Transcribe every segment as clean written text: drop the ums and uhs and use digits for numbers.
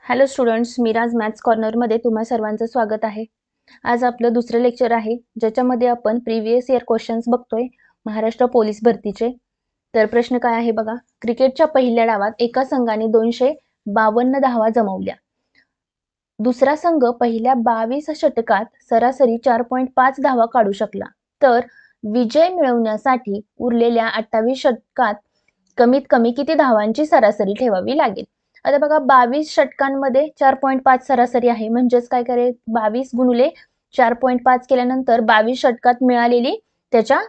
Hello students, Miraj maths कॉर्नरमध्ये तुम्हा सर्वांचं स्वागत आहे. आज आपलं दुसरं लेक्चर आहे ज्याच्यामध्ये आपण प्रीवियस इयर क्वेश्चन्स बघतोय महाराष्ट्र पोलीस भरतीचे. तर प्रश्न काय आहे बघा. क्रिकेटच्या पहिल्या डावात एका संघाने 252 धावा जमवल्या. दुसरा संघ पहिल्या 22 षटकात सरासरी 4.5 धावा काढू शकला. तर विजय मिळवण्यासाठी उरलेल्या 28 षटकात कमीत कमी किती धावांची सरासरी ठेवावी लागेल. आता बघा 22 षटकांमध्ये 4.5 सरासरी आहे, म्हणजेच काय करेल 22 गुणिले 4.5 केल्यानंतर 22 षटकात मिळालेली त्याच्या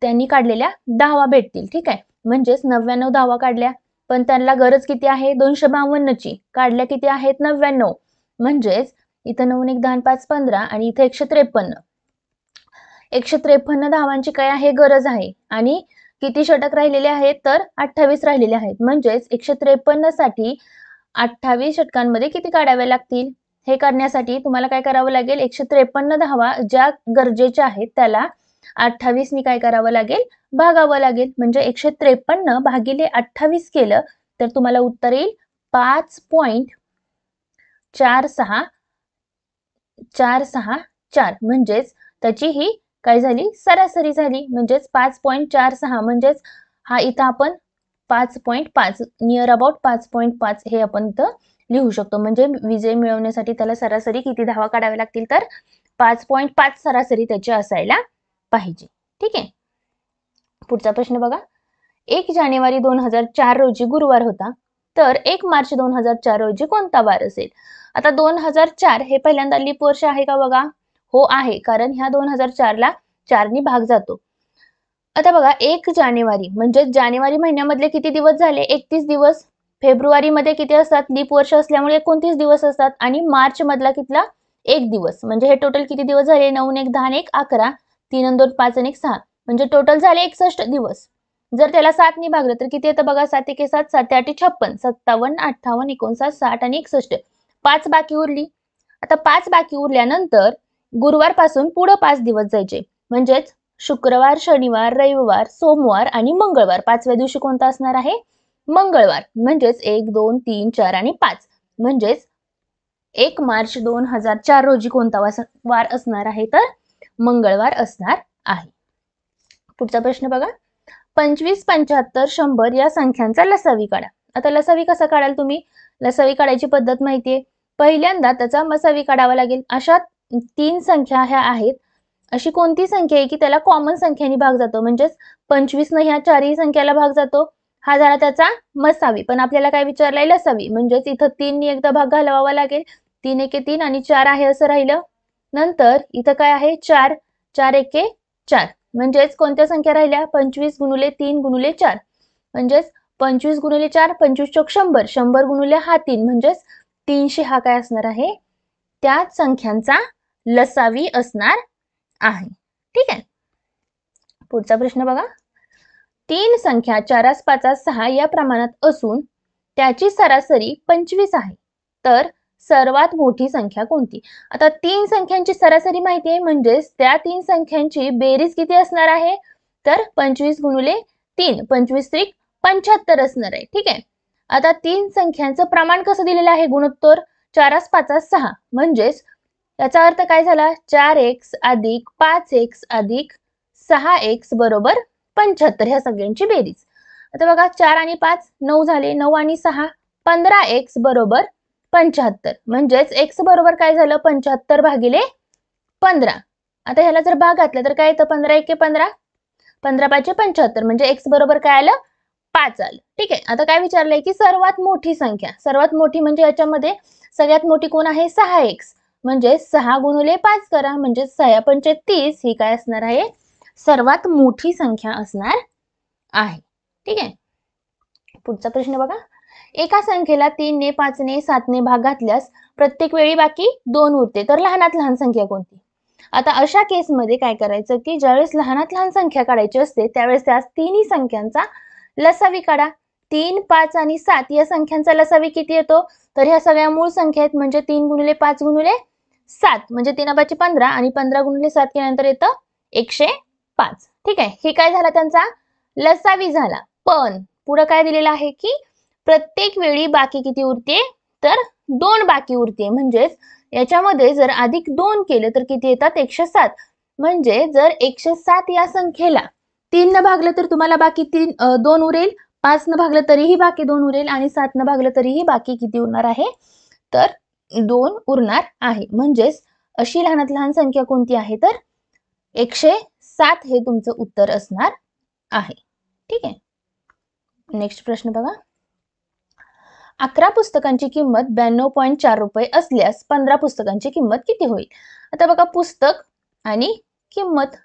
त्यांनी काढलेल्या धावा भेटतील. ठीक आहे, म्हणजेच 99 धावा काढल्या, पण त्यांना गरज किती आहे 252 ची. काढल्या किती आहेत 99, म्हणजेच इथं 9 1 10 5 15 आणि इथे 153 धावांची काय आहे गरज आहे. आणि किती षटक राहिलेले आहेत तर 28 राहिलेले आहेत, म्हणजेच 153 साठी 28 षटकांमध्ये किती काढाव्या लागतील. हे करण्यासाठी तुम्हाला काय करावं लागेल, 153 धावा ज्या गरजेच्या आहेत त्याला 28 नी काय करावं लागेल भागावं लागेल. म्हणजे 153 भागिले 28 केलं तर तुम्हाला उत्तर येईल 5.464. म्हणजेच त्याची ही काय झाली सरासरी झाली, म्हणजेच 5.46. म्हणजेच हा इथं आपण 5.5 नियर अबाउट 5.5 हे आपण इथं लिहू शकतो. म्हणजे विजय मिळवण्यासाठी त्याला सरासरी किती धावा काढाव्या लागतील तर 5.5 सरासरी त्याची असायला पाहिजे. ठीक आहे, पुढचा प्रश्न बघा. 1 जानेवारी 2004 रोजी गुरुवार होता, तर 1 मार्च 2004 रोजी कोणता वार असेल. आता 2004 हे पहिल्यांदा लीप वर्ष आहे का बघा. हो आहे, कारण ह्या 2004 ला 4 नी भाग जातो. आता बघा 1 जानेवारी म्हणजे जानेवारी महिन्यामधले किती दिवस झाले 31 दिवस. फेब्रुवारी मध्ये किती असतात लीप वर्ष असल्यामुळे 29 दिवस असतात. आणि मार्च मधला कितला 1 दिवस. म्हणजे हे टोटल किती दिवस झाले 9 1 10 1 11 3 2 5 1 6, म्हणजे टोटल झाले 61 दिवस. जर त्याला 7 नी भागलं तर किती येतं बघा. 7 1 7 7 8 56 57 58 59 60 आणि 61. 5 बाकी उरली. आता 5 बाकी उरल्यानंतर गुरुवार पासून पुढे 5 दिवस जायचे, म्हणजेच शुक्रवार शनिवार रविवार सोमवार आणि मंगळवार. 5व्या दिवशी कोणता असणार आहे मंगळवार. म्हणजेच 1 2 3 4 आणि 5. म्हणजेच 1 मार्च 2004 रोजी कोणता वार असणार आहे तर मंगळवार असणार आहे. पुढचा प्रश्न बघा. 25 75 100 या संख्यांचा लसावी काढा. आता लसावी कसा काढाल तुम्ही. लसावी काढायची पद्धत माहितीये. पहिल्यांदा त्याचा मसावी काढावा लागेल. अशा 3 संख्या ह्या आहेत. अशी कोणती संख्या आहे की त्याला कॉमन संख्येने भाग जातो, म्हणजेच 25 न ह्या चारही संख्याला भाग जातो. हा झाला त्याचा मसावी. पण आपल्याला काय विचारलंय लसावी, म्हणजेच इथं 3 नी एकदा भाग घालवावा लागेल. 3 1 3 आणि 4 आहे असं राहिलं. नंतर इथं काय आहे 4 4 1 4, म्हणजेच कोणत्या संख्या राहिल्या 25 गुणिले 3 गुणिले 4, म्हणजेच 25 गुणिले 4 25 चौक 100 100 गुणिले हा 3, म्हणजेच 300 हा काय असणार आहे त्याच संख्यांचा लसावी असणार आहे. ठीक आहे, पुढचा प्रश्न बघा. 3 संख्या 4 5 6 या प्रमाणात असून त्याची सरासरी 25 आहे, तर सर्वात मोठी संख्या कोणती. आता 3 संख्यांची सरासरी माहिती आहे, म्हणजेच त्या 3 संख्यांची बेरीज किती असणार आहे तर 25 गुणिले 3 25 त्रिक 75 असणार आहे. ठीक आहे, आता 3 संख्यांचं प्रमाण कसं दिलेलं आहे गुणोत्तर 4 5 6, म्हणजेच याचा अर्थ काय झाला 4x अधिक 5x अधिक 6x बरोबर 75 ह्या सगळ्यांची बेरीज. आता बघा 4 आणि 5 9 झाले, 9 आणि 6 15x बरोबर 75, म्हणजेच x बरोबर काय झालं 75 भागिले 15. आता ह्याला जर भाग घातला तर काय येतं 15 1 15 15 5 75, म्हणजे x बरोबर काय आलं 5 आलं. ठीक आहे, आता काय विचारलंय की सर्वात मोठी संख्या. सर्वात मोठी म्हणजे याच्यामध्ये सगळ्यात मोठी कोण आहे 6x, म्हणजे 6 गुणिले 5 करा, म्हणजे 6 पंचे 30 ही काय असणार आहे सर्वात मोठी संख्या असणार आहे. ठीक आहे, पुढचा प्रश्न बघा. एका संख्येला 3 ने 5 ने 7 ने भाग घातल्यास प्रत्येक वेळी बाकी 2 उरते, तर लहानात लहान संख्या कोणती. आता अशा केसमध्ये काय करायचं की ज्यावेळेस लहानात लहान संख्या काढायची असते त्यावेळेस त्या तिन्ही संख्यांचा लसावी काढा. 3 5 आणि 7 या संख्यांचा लसावी किती येतो तर ह्या सगळ्या मूळ संख्या आहेत, म्हणजे 3 गुणिले 5 गुणिले 7, म्हणजे 3 5 15 आणि 15 गुणिले 7 केल्यानंतर येतं 105. ठीक आहे, हे काय झाला त्यांचा लसावी झाला. पण पुढे काय दिलेलं आहे की प्रत्येक वेळी बाकी किती उरते तर 2 बाकी उरते. म्हणजेच याच्यामध्ये जर अधिक 2 केलं तर किती येतात 107. म्हणजे जर 107 या संख्येला 3 न भागलं तर तुम्हाला बाकी 2 उरेल, 5 न भागलं तरीही बाकी 2 उरेल आणि 7 न भागलं तरीही बाकी किती उरणार आहे तर 2 उरणार आहे. म्हणजेच अशी लहानात लहान संख्या कोणती आहे तर 107 हे तुमचं उत्तर असणार आहे. ठीक आहे. नेक्स्ट प्रश्न बघा. 11 पुस्तकांची किंमत 92.4 रुपये असल्यास 15 पुस्तकांची किंमत किती होईल? आता बघा पुस्तक आणि किंमत.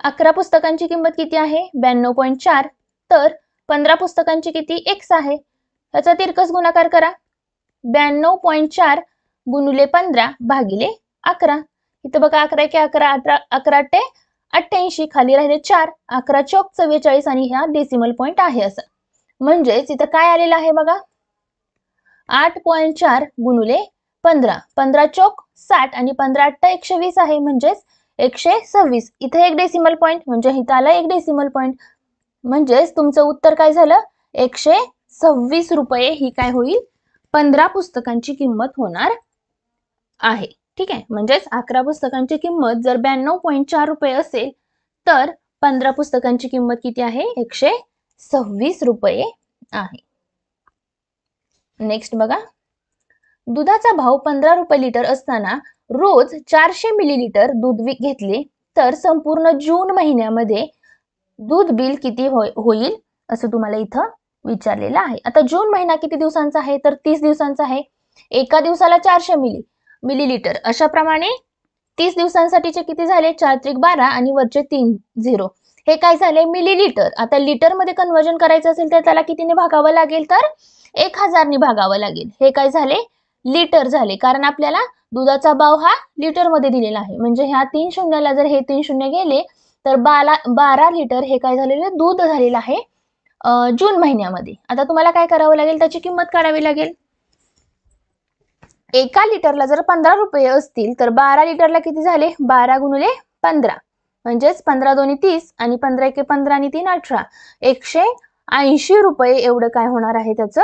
11 पुस्तकांची किंमत किती आहे 92.4 तर 15 पुस्तकांची किती x आहे. याचा तिरकस गुणाकार करा. 92.4 गुणिले 15 भागिले 11. इथं बघा 11 के 11 11 ते 88 खाली राहिले 4 11 चौक 44 आणि ह्या डेसिमल पॉइंट आहे असं. म्हणजेच इथं काय आलेलं आहे बघा 8.4 गुणिले 15 15 चौक 60 आणि 15 8 120 आहे. म्हणजेच 126. इथे एक डेसिमल पॉइंट म्हणजे इथं आला एक डेसिमल पॉइंट. म्हणजेच तुमचं उत्तर काय झालं 126 रुपये ही काय होईल 15 पुस्तकांची किंमत होणार आहे. ठीक आहे. म्हणजेच 11 पुस्तकांची किंमत जर 92.4 रुपये असेल तर 15 पुस्तकांची किंमत किती आहे 126 रुपये आहे. नेक्स्ट बघा. दुधाचा भाव 15 रुपये लिटर असताना रोज 400 मिलीलिटर दूध घेतले तर संपूर्ण जून महिन्यामध्ये दूध बिल किती होईल असं तुम्हाला इथं विचारलेलं आहे. आता जून महिना किती दिवसांचा आहे तर 30 दिवसांचा आहे. एका दिवसाला 400 मिलीलिटर अशा प्रमाणे 30 दिवसांसाठीचे किती झाले 4 त्रिक 12 आणि वरचे 3 0 हे काय झाले मिलीलिटर. आता लिटर मध्ये कन्वर्जन करायचं असेल तर त्याला कितीने भागावं लागेल तर 1000 ने भागावं लागेल. हे काय झाले लिटर झाले कारण आपल्याला दुधाचा भाव हा लिटर मध्ये दिलेला आहे. म्हणजे ह्या 3 शून्याला जर हे 3 शून्य गेले तर 12 लिटर हे काय झालेलं दूध झालेलं आहे जून महिन्यामध्ये. आता तुम्हाला काय करावं लागेल त्याची किंमत काढावी लागेल. एका लिटरला जर 15 रुपये असतील तर 12 लिटरला किती झाले 12 गुणिले 15 म्हणजेच 15 दोन्ही 30 आणि 15 एके 15 आणि 3 18 180 रुपये एवढं काय होणार आहे त्याचं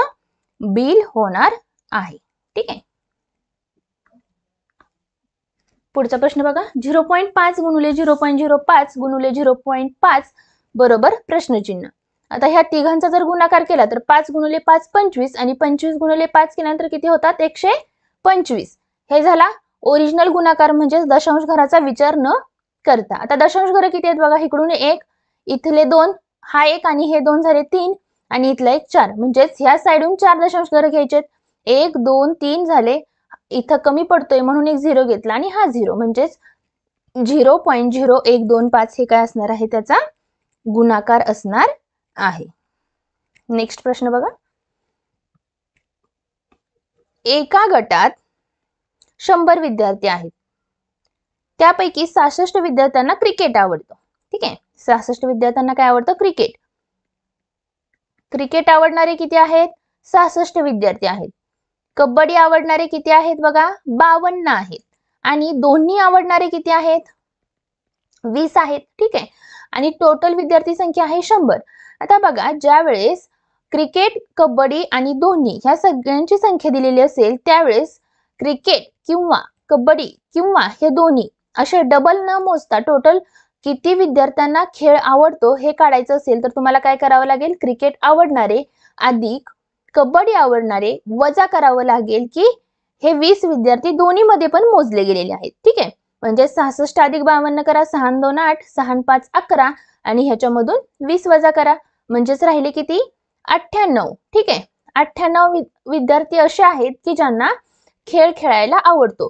बिल होणार आहे. ठीक आहे. पुढचा प्रश्न बघा 0.5 गुणिले 0.05 गुणिले 0.5 बरोबर प्रश्नचिन्ह. आता ह्या तिघांचा जर गुणाकार केला तर 5 गुणिले 5 25 आणि 25 गुणिले 5 केल्यानंतर किती होतात 125. हे झाला ओरिजिनल गुणाकार म्हणजे दशांश घराचा विचार न करता. आता दशांश घर किती आहेत बघा इकडून 1 इथले 2 हा 1 आणि हे 2 झाले 3 आणि इथला 1 4 म्हणजेच ह्या साइडून 4 दशांश घर घ्यायचे 1 2 3 झाले. इथं कमी पडतोय म्हणून एक 0 घेतला आणि हा 0 म्हणजेच 0.0125 हे काय असणार आहे त्याचा गुणाकार असणार आहे. नेक्स्ट प्रश्न बघा. एका गटात 100 विद्यार्थी आहेत त्यापैकी 66 विद्यार्थ्यांना क्रिकेट आवडतं. ठीक आहे 66 विद्यार्थ्यांना काय आवडतं क्रिकेट. क्रिकेट आवडणारे किती आहेत 66 विद्यार्थी आहेत. कबड्डी आवडणारे किती आहेत बघा 52 आहेत आणि दोन्ही आवडणारे किती आहेत 20 आहेत. ठीक आहे आणि टोटल विद्यार्थी संख्या आहे 100. आता बघा ज्या वेळेस क्रिकेट कबड्डी आणि दोन्ही ह्या सगळ्यांची संख्या दिलेली असेल त्यावेळेस क्रिकेट किंवा कबड्डी किंवा हे दोन्ही असे डबल न मोजता टोटल किती विद्यार्थ्यांना खेळ आवडतो हे काढायचं असेल तर तुम्हाला काय करावं लागेल क्रिकेट आवडणारे अधिक कबड्डी आवडणारे वजा करावं लागेल की हे 20 विद्यार्थी दोन्ही मध्ये पण मोजले गेलेले आहेत. ठीक आहे म्हणजे 66 अधिक 52 करा 6 2 8 6 5 11 आणि ह्याच्यामधून 20 वजा करा म्हणजेच राहिले किती 98. ठीक आहे 98 विद्यार्थी असे आहेत की ज्यांना खेळ खेळायला आवडतो.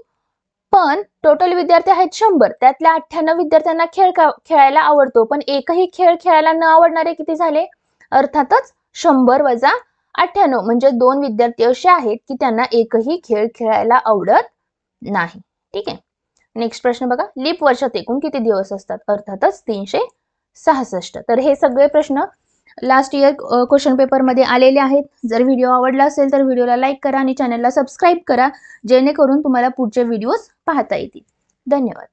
पण टोटल विद्यार्थी आहेत 100 त्यातल्या 98 विद्यार्थ्यांना खेळायला आवडतो पण एकही खेळ खेळायला न आवडणारे किती झाले अर्थातच 100 वजा 98 म्हणजे 2 विद्यार्थी असे आहेत की त्यांना एकही खेळ खेळायला आवडत नाही. ठीक आहे. नेक्स्ट प्रश्न बघा लीप वर्षात एकूण किती दिवस असतात अर्थातच 366. तर हे सगळे प्रश्न लास्ट इयर क्वेश्चन पेपर मध्ये आलेले आहेत. जर व्हिडिओ आवडला असेल तर व्हिडिओला लाईक करा आणि चॅनलला सबस्क्राईब करा जेणेकरून तुम्हाला पुढचे व्हिडिओज पाहता येतील. धन्यवाद.